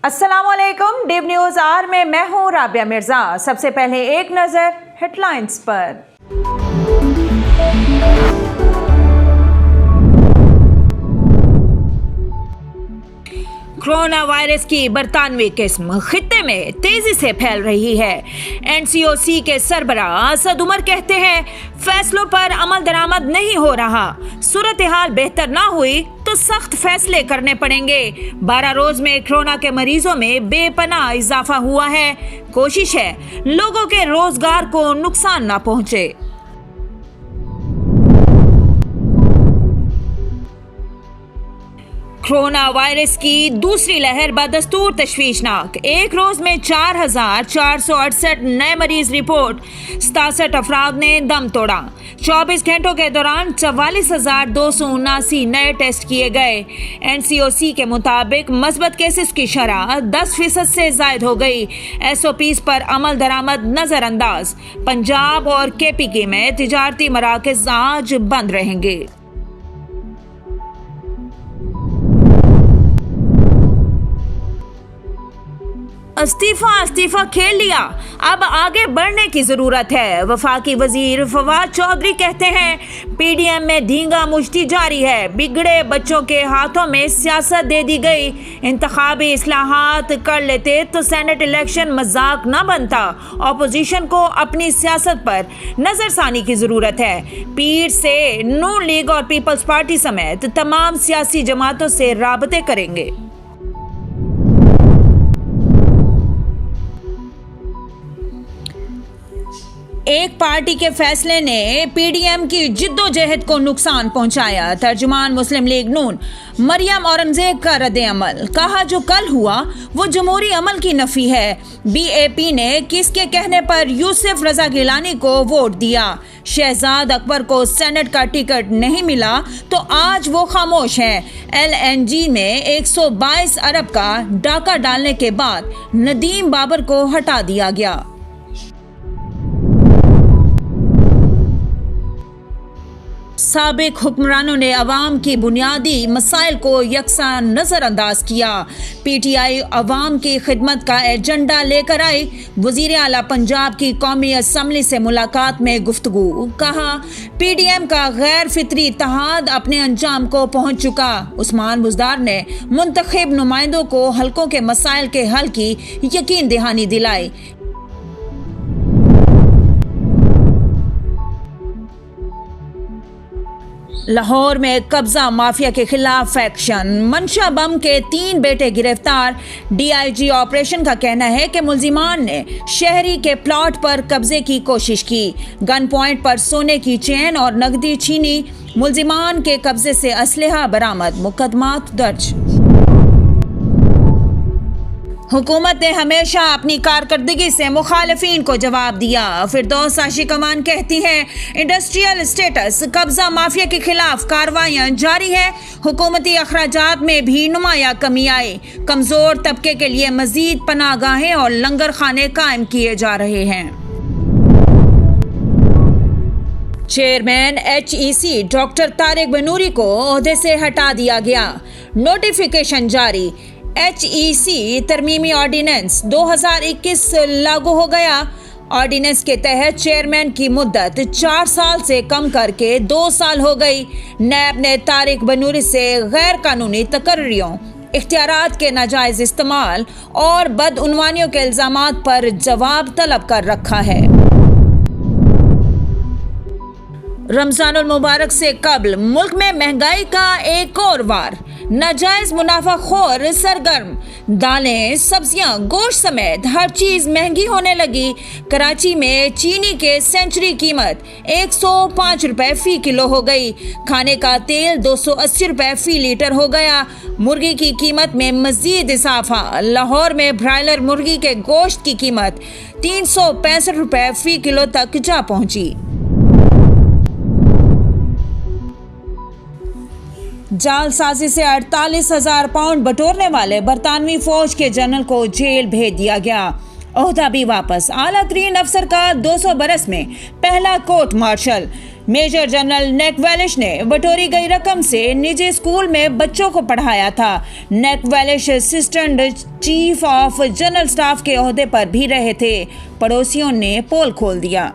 अस्सलाम वालेकुम। Div news are में मैं हूं राबिया मिर्जा। सबसे पहले एक नजर हेडलाइंस पर। कोरोना वायरस की बरतानवी किस्म खित्ते में तेजी से फैल रही है। एनसीओसी के सरबराह असद उमर कहते हैं फैसलों पर अमल दरामद नहीं हो रहा, सूरत हाल बेहतर ना हुई तो सख्त फैसले करने पड़ेंगे। 12 रोज में कोरोना के मरीजों में बेपनाह इजाफा हुआ है। कोशिश है लोगों के रोजगार को नुकसान ना पहुंचे। कोरोना वायरस की दूसरी लहर बदस्तूर तशवीशनाक। एक रोज में 4,468 नए मरीज रिपोर्ट। 67 अफराद ने दम तोड़ा। 24 घंटों के दौरान 44,279 नए टेस्ट किए गए। एनसीओसी के मुताबिक मस्बत केसेस की शरह 10% से जायद हो गई। एसओपीज पर अमल दरामद नजरअंदाज। पंजाब और केपीके में तिजारती मराकज आज बंद रहेंगे। इस्तीफा खेल लिया, अब आगे बढ़ने की जरूरत है। वफाकी वजीर फवाद चौधरी कहते हैं पीडीएम में धींगा मुश्ती जारी है। बिगड़े बच्चों के हाथों में सियासत दे दी गई। इंतखाबी इस्लाहात कर लेते तो सेनेट इलेक्शन मजाक न बनता। अपोजिशन को अपनी सियासत पर नजरसानी की जरूरत है। पीर से नून लीग और पीपल्स पार्टी समेत तमाम सियासी जमातों से राबते करेंगे। एक पार्टी के फैसले ने पीडीएम की जिद्दोजहद को नुकसान पहुंचाया। तर्जुमान मुस्लिम लीग नून मरियम औरंगजेब का रद्द-ए-अमल, कहा जो कल हुआ वो जमहूरी अमल की नफी है। बीएपी ने किसके कहने पर यूसुफ रजा गिलानी को वोट दिया। शहजाद अकबर को सेनेट का टिकट नहीं मिला तो आज वो खामोश हैं। एलएनजी में 122 अरब का डाका डालने के बाद नदीम बाबर को हटा दिया गया। साबिक हुक्मरानों ने अवाम की बुनियादी मसाइल को यकसा नजरअंदाज किया। पीटीआई अवाम की खिदमत का एजेंडा लेकर आई। वजीर आला पंजाब की कौमी असम्बली से मुलाकात में गुफ्तगू, कहा पीडीएम का गैर फितरी इत्तेहाद अपने अंजाम को पहुंच चुका। उस्मान बुज़दार ने मुंतखब नुमाइंदों को हल्कों के मसाइल के हल की यकीन दहानी दिलाई। लाहौर में कब्जा माफिया के खिलाफ एक्शन। मंशा बम के 3 बेटे गिरफ्तार। डीआईजी ऑपरेशन का कहना है कि मुल्जिमान ने शहरी के प्लॉट पर कब्जे की कोशिश की। गन पॉइंट पर सोने की चेन और नकदी छीनी। मुल्जिमान के कब्जे से असलहा बरामद। मुकदमात दर्ज। हुकूमत ने हमेशा अपनी कारकर्दगी से मुखालिफिन को जवाब दिया। फिरदौस आशिकमान कहती हैं इंडस्ट्रियल स्टेटस कब्जा माफिया के खिलाफ कार्रवाइयां जारी है। हुकूमती अखराजात में भी नुमाया कमी आई। कमजोर तबके के लिए मजीद पनाहगाहें और लंगर खाने कायम किए जा रहे हैं। Chairman HEC doctor Tariq Banuri को ओहदे से हटा दिया गया। नोटिफिकेशन जारी। एचईसी तरमीमी ऑर्डिनेंस 2021 लागू हो गया। ऑर्डिनेंस के तहत चेयरमैन की मुद्दत 4 साल से कम करके 2 साल हो गई। नैब ने तारिक बनूरी से गैर कानूनी तकर्रियों, इख्तियारात के नाजायज इस्तेमाल और बदउनवानियों के इल्जामात पर जवाब तलब कर रखा है। रमजानुल मुबारक से कबल मुल्क में महंगाई का एक और वार। नाजायज मुनाफाखोर सरगर्म। दालें, सब्जियां, गोश्त समेत हर चीज महंगी होने लगी। कराची में चीनी के सेंचुरी कीमत 105 रुपए फी किलो हो गई। खाने का तेल 280 रुपए फी लीटर हो गया। मुर्गी की कीमत में मजीद इजाफा। लाहौर में ब्रायलर मुर्गी के गोश्त की कीमत 365 रुपए फी किलो तक जा पहुंची। जालसाजी से 48,000 पाउंड बटोरने वाले बरतानवी फौज के जनरल को जेल भेज दिया गया। ओहदा भी वापस। आला तरीन अफसर का 200 बरस में पहला कोर्ट मार्शल। मेजर जनरल नेक-वेलिश ने बटोरी गई रकम से निजी स्कूल में बच्चों को पढ़ाया था। नेक-वेलिश assistant chief of general staff के ओहदे पर भी रहे थे। पड़ोसियों ने पोल खोल दिया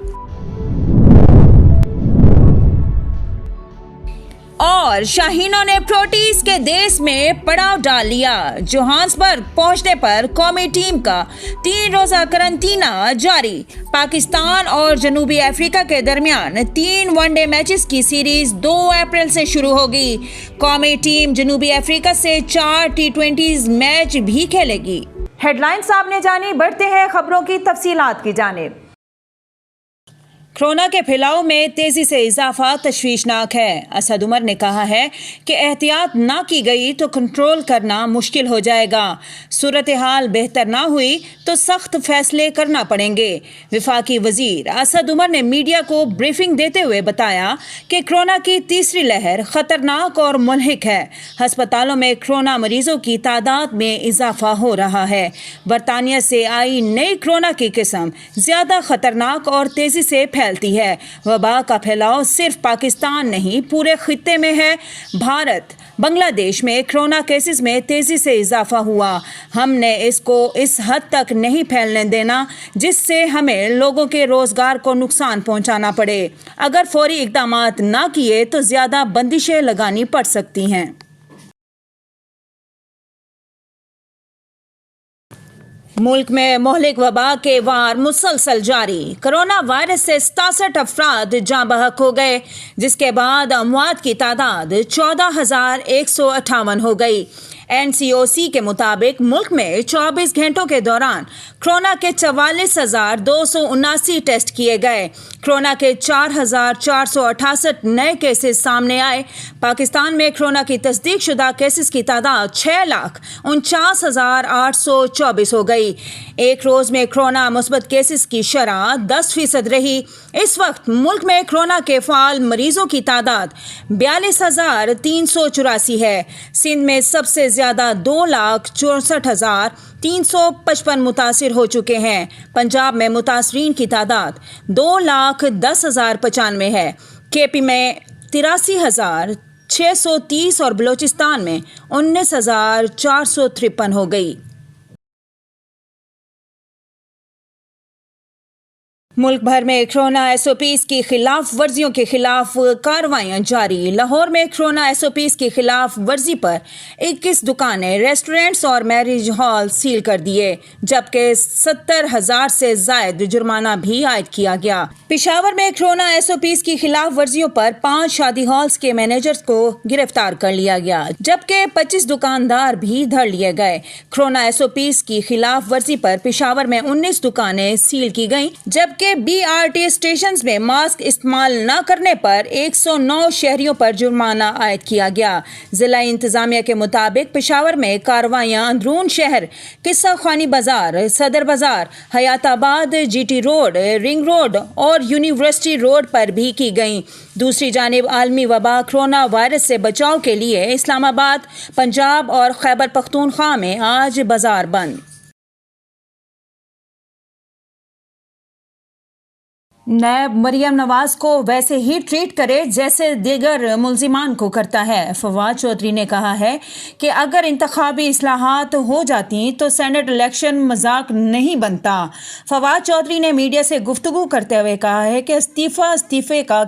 और शाहीनों ने प्रोटीज के देश में पड़ाव डाल लिया। जोहान्सबर्ग पहुंचने पर कौमी टीम का 3 रोजा करंतना जारी। पाकिस्तान और जनूबी अफ्रीका के दरमियान 3 वनडे मैचेस की सीरीज 2 अप्रैल से शुरू होगी। कौमी टीम जनूबी अफ्रीका से 4 T20 मैच भी खेलेगी। हेडलाइंस आपने जानी, बढ़ते हैं खबरों की तफसीलात की जानिब। कोरोना के फैलाव में तेजी से इजाफा तशवीशनाक है। असद उमर ने कहा है कि एहतियात ना की गई तो कंट्रोल करना मुश्किल हो जाएगा। सूरत हाल बेहतर ना हुई तो सख्त फैसले करना पड़ेंगे। वफाकी वजीर असद उमर ने मीडिया को ब्रीफिंग देते हुए बताया कि कोरोना की तीसरी लहर खतरनाक और मुल्हिक है। अस्पतालों में कोरोना मरीजों की तादाद में इजाफा हो रहा है। बरतानिया से आई नई कोरोना की किस्म ज्यादा खतरनाक और तेजी से फैलती है। वबा का फैलाव सिर्फ पाकिस्तान नहीं पूरे खित्ते में है। भारत बांग्लादेश में कोरोना केसेस में तेजी से इजाफा हुआ। हमने इसको इस हद तक नहीं फैलने देना जिससे हमें लोगों के रोजगार को नुकसान पहुंचाना पड़े। अगर फौरी इक़दामात ना किए तो ज्यादा बंदिशें लगानी पड़ सकती हैं। मुल्क में मोहलिक वबा के वार मुसलसल जारी। कोरोना वायरस से 67 अफराद जाँ बहक हो गए, जिसके बाद अमवात की तादाद 14,158 हो गई। NCOC के मुताबिक मुल्क में 24 घंटों के दौरान कोरोना के 44,279 टेस्ट किए गए। कोरोना के 4,468 नए केसेस सामने आए। पाकिस्तान में कोरोना की तस्दीक शुदा केसेस की तादाद 6,49,824 हो गई। एक रोज में कोरोना मुस्बत केसेस की शरह 10% रही। इस वक्त मुल्क में कोरोना के फाल मरीजों की तादाद 42,384 है। सिंध में सबसे ज्यादा 2,64,355 मुतासिर हो चुके हैं। पंजाब में मुतासरीन की तादाद 2,10,095 है। KP में 83,630 और बलोचिस्तान में 19,453 हो गई। मुल्क भर में कोरोना SOPs की खिलाफ वर्जियों के खिलाफ कार्रवाइयां जारी। लाहौर में कोरोना SOPs की खिलाफ वर्जी पर 21 दुकानें, रेस्टोरेंट्स और मैरिज हॉल सील कर दिए, जबकि 70,000 से जायद जुर्माना भी आयद किया गया। पेशावर में कोरोना SOPs की खिलाफ वर्जियों पर 5 शादी हॉल्स के मैनेजर्स को गिरफ्तार कर लिया गया, जबकि 25 दुकानदार भी धर लिए गए। कोरोना SOPs की खिलाफ वर्जी पर पेशावर में 19 दुकानें सील की गईं, जबकि BRT स्टेशन में मास्क इस्तेमाल न करने पर 109 शहरियों पर जुर्माना आयद किया गया। जिला इंतजामिया के मुताबिक पेशावर में कार्रवाइयां अंदरून शहर, किस्सा खानी बाजार, सदर बाजार, Hayatabad, GT road, ring road और यूनिवर्सिटी रोड पर भी की गईं। दूसरी जानिब आलमी वबा कोरोना वायरस से बचाव के लिए इस्लामाबाद, पंजाब और खैबर पख्तूनख्वा में आज बाजार बंद। नैब मरियम नवाज को वैसे ही ट्रीट करे जैसे दीगर मुल्जिमान को करता है। फवाद चौधरी ने कहा है कि अगर इंतखाबी इस्लाहात हो जाती तो सेनेट इलेक्शन मजाक नहीं बनता। फवाद चौधरी ने मीडिया से गुफ्तगू करते हुए कहा है कि इस्तीफे का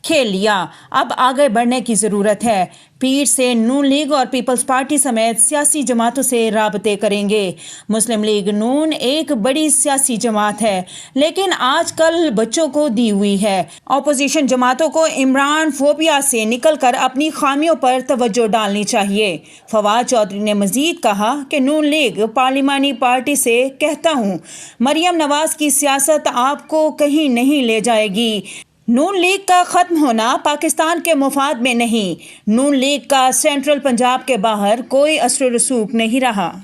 खेल लिया, अब आगे बढ़ने की ज़रूरत है। पीर से नून लीग और पीपल्स पार्टी समेत सियासी जमातों से राबते करेंगे। मुस्लिम लीग नून एक बड़ी सियासी जमात है, लेकिन आजकल बच्चों को दी हुई है। अपोजिशन जमातों को इमरान फोबिया से निकलकर अपनी खामियों पर तवज्जो डालनी चाहिए। फवाद चौधरी ने मजीद कहा कि नून लीग पार्लिमानी पार्टी से कहता हूँ, मरियम नवाज की सियासत आपको कहीं नहीं ले जाएगी। नून लीग का ख़त्म होना पाकिस्तान के मुफाद में नहीं। नून लीग का सेंट्रल पंजाब के बाहर कोई असर रसूख नहीं रहा।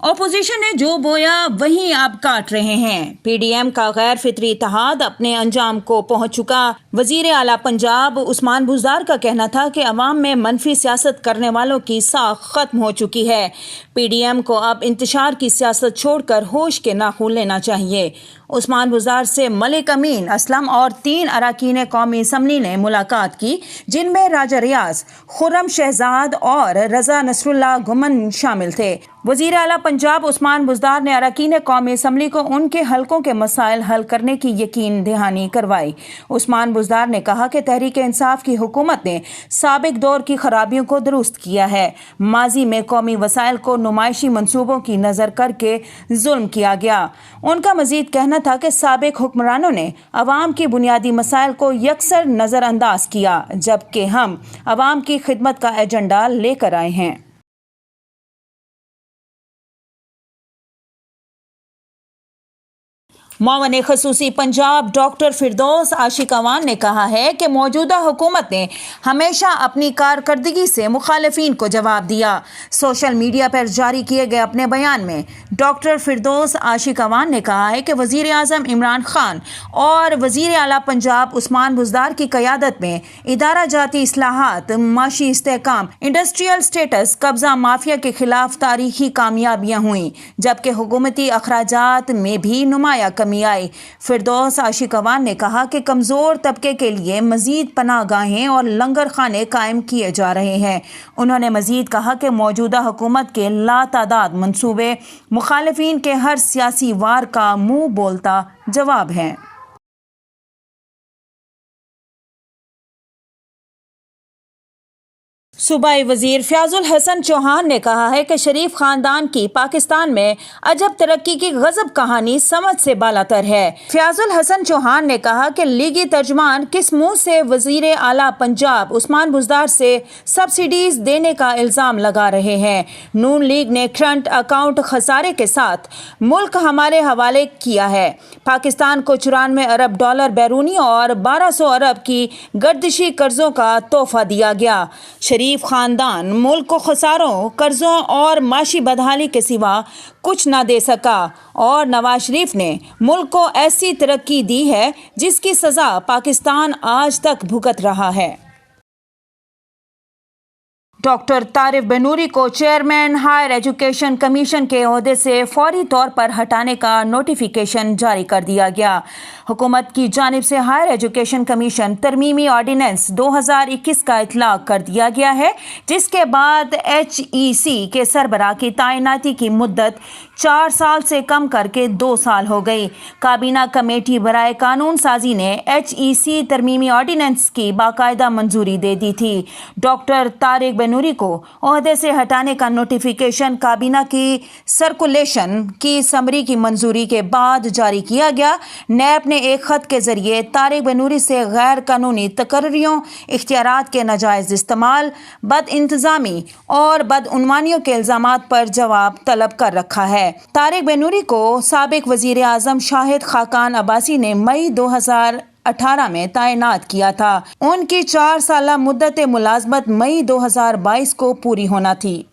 اپوزیشن نے جو بویا وہیں اب کاٹ رہے ہیں۔ پی ڈی ایم کا غیر فطری اتحاد اپنے انجام کو پہنچ چکا۔ وزیر اعلیٰ پنجاب عثمان بزدار کا کہنا تھا کہ عوام میں منفی سیاست کرنے والوں کی ساکھ ختم ہو چکی ہے۔ پی ڈی ایم کو اب انتشار کی سیاست چھوڑ کر ہوش کے ناخن لینا چاہیے۔ عثمان بزدار سے ملک امین اسلم اور 3 اراکین قومی اسمبلی نے ملاقات کی، جن میں راجہ ریاض، خرم شہزاد اور رضا نصر اللہ گمن شامل تھے۔ وزیر اعلیٰ پنجاب عثمان بزدار نے اراکین قومی اسمبلی کو ان کے حلقوں کے مسائل حل کرنے کی یقین دہانی کروائی۔ عثمان بزدار نے کہا کہ تحریک انصاف کی حکومت نے سابق دور کی خرابیوں کو درست کیا ہے۔ ماضی میں قومی وسائل کو نمائشی منصوبوں کی نظر کر کے ظلم کیا گیا۔ ان کا مزید کہنا تھا کہ سابق حکمرانوں نے عوام کی بنیادی مسائل کو یکسر نظر انداز کیا، جبکہ ہم عوام کی خدمت کا ایجنڈا لے کر آئے ہیں۔ معاون خصوصی پنجاب ڈاکٹر فردوس عاشق اعوان نے کہا ہے کہ موجودہ حکومت نے ہمیشہ اپنی کارکردگی سے مخالفین کو جواب دیا۔ سوشل میڈیا پر جاری کیے گئے اپنے بیان میں ڈاکٹر فردوس عاشق اعوان نے کہا ہے کہ وزیر اعظم عمران خان اور وزیر اعلیٰ پنجاب عثمان بزدار کی قیادت میں ادارہ جاتی اصلاحات، معاشی استحکام، انڈسٹریل اسٹیٹس، قبضہ مافیا کے خلاف تاریخی کامیابیاں ہوئیں، جبکہ حکومتی اخراجات میں بھی نمایاں کمی آئی۔ فردوس عاشق اعوان نے کہا کہ کمزور طبقے کے لیے مزید پناہ گاہیں اور لنگر خانے قائم کیے جا رہے ہیں۔ انہوں نے مزید کہا کہ موجودہ حکومت کے لاتعداد منصوبے مخالفین کے ہر سیاسی وار کا منہ بولتا جواب ہیں۔ صوبائی وزیر فیاض الحسن چوہان نے کہا ہے کہ شریف خاندان کی پاکستان میں عجب ترقی کی غضب کہانی سمجھ سے بالاتر ہے۔ فیاض الحسن چوہان نے کہا کہ لیگی ترجمان کس منہ سے وزیر اعلیٰ پنجاب عثمان بزدار سے سبسڈیز دینے کا الزام لگا رہے ہیں۔ نون لیگ نے کرنٹ اکاؤنٹ خسارے کے ساتھ ملک ہمارے حوالے کیا ہے۔ پاکستان کو 94 ارب ڈالر بیرونی اور 1200 ارب کی گردشی قرضوں کا تحفہ دیا گیا۔ شریف خاندان ملک کو خساروں، قرضوں اور معاشی بدحالی کے سوا کچھ نہ دے سکا، اور نواز شریف نے ملک کو ایسی ترقی دی ہے جس کی سزا پاکستان آج تک بھگت رہا ہے۔ ڈاکٹر طارق بنوری کو چیئرمین ہائر ایجوکیشن کمیشن کے عہدے سے فوری طور پر ہٹانے کا نوٹیفیکیشن جاری کر دیا گیا۔ حکومت کی جانب سے ہائر ایجوکیشن کمیشن ترمیمی آرڈیننس 2021 کا اطلاق کر دیا گیا ہے، جس کے بعد HEC کے سربراہ کی تعیناتی کی مدت 4 سال سے کم کر کے 2 سال ہو گئی۔ کابینہ کمیٹی برائے قانون سازی نے HEC ترمیمی آرڈیننس کی باقاعدہ منظوری دے دی تھی۔ ڈاکٹر طارق بنوری کو عہدے سے ہٹانے کا نوٹیفیکیشن کابینہ کی سرکولیشن کی سمری کی منظوری کے بعد جاری کیا گیا۔ نیب نے ایک خط کے ذریعے طارق بنوری سے غیر قانونی تقرریوں، اختیارات کے ناجائز استعمال، بد انتظامی اور بدعنوانیوں کے الزامات پر جواب طلب کر رکھا ہے۔ طارق بنوری کو سابق وزیر اعظم شاہد خاقان عباسی نے مئی 2018 میں تعینات کیا تھا۔ ان کی 4 سالہ مدت ملازمت مئی 2022 کو پوری ہونا تھی۔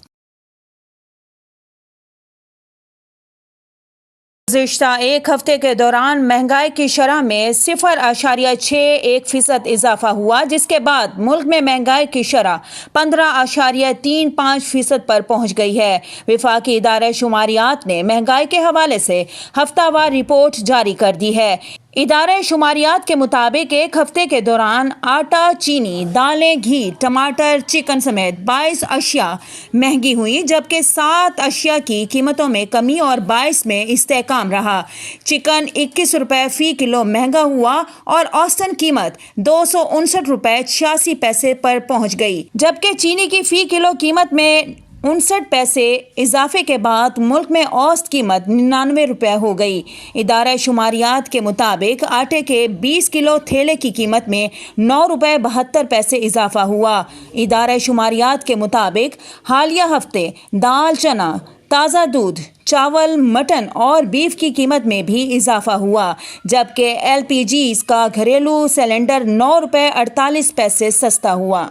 گزشتہ ایک ہفتے کے دوران مہنگائی کی شرح میں 0.61% اضافہ ہوا، جس کے بعد ملک میں مہنگائی کی شرح 15.35% پر پہنچ گئی ہے۔ وفاقی ادارہ شماریات نے مہنگائی کے حوالے سے ہفتہ وار رپورٹ جاری کر دی ہے۔ ادارہ شماریات کے مطابق ایک ہفتے کے دوران آٹا، چینی، دالیں، گھی، ٹماٹر، چکن سمیت 22 اشیاء مہنگی ہوئی، جبکہ 7 اشیاء کی قیمتوں میں کمی اور 22 میں استحکام رہا۔ چکن 21 روپے فی کلو مہنگا ہوا اور اوسطن قیمت 259 روپے 86 پیسے پر پہنچ گئی، جبکہ چینی کی فی کلو قیمت میں 59 پیسے اضافے کے بعد ملک میں اوسط قیمت 99 روپے ہو گئی۔ ادارہ شماریات کے مطابق آٹے کے 20 کلو تھیلے کی قیمت میں 9 روپے 72 پیسے اضافہ ہوا۔ ادارہ شماریات کے مطابق حالیہ ہفتے دال، چنا، تازہ دودھ، چاول، مٹن اور بیف کی قیمت میں بھی اضافہ ہوا، جبکہ LPG کا گھریلو سلنڈر 9 روپے 48 پیسے سستا ہوا۔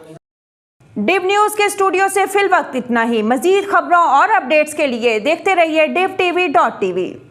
ڈیو نیوز کے اسٹوڈیو سے فی الوقت اتنا ہی۔ مزید خبروں اور اپڈیٹس کے لیے دیکھتے رہیے DivTV.tv۔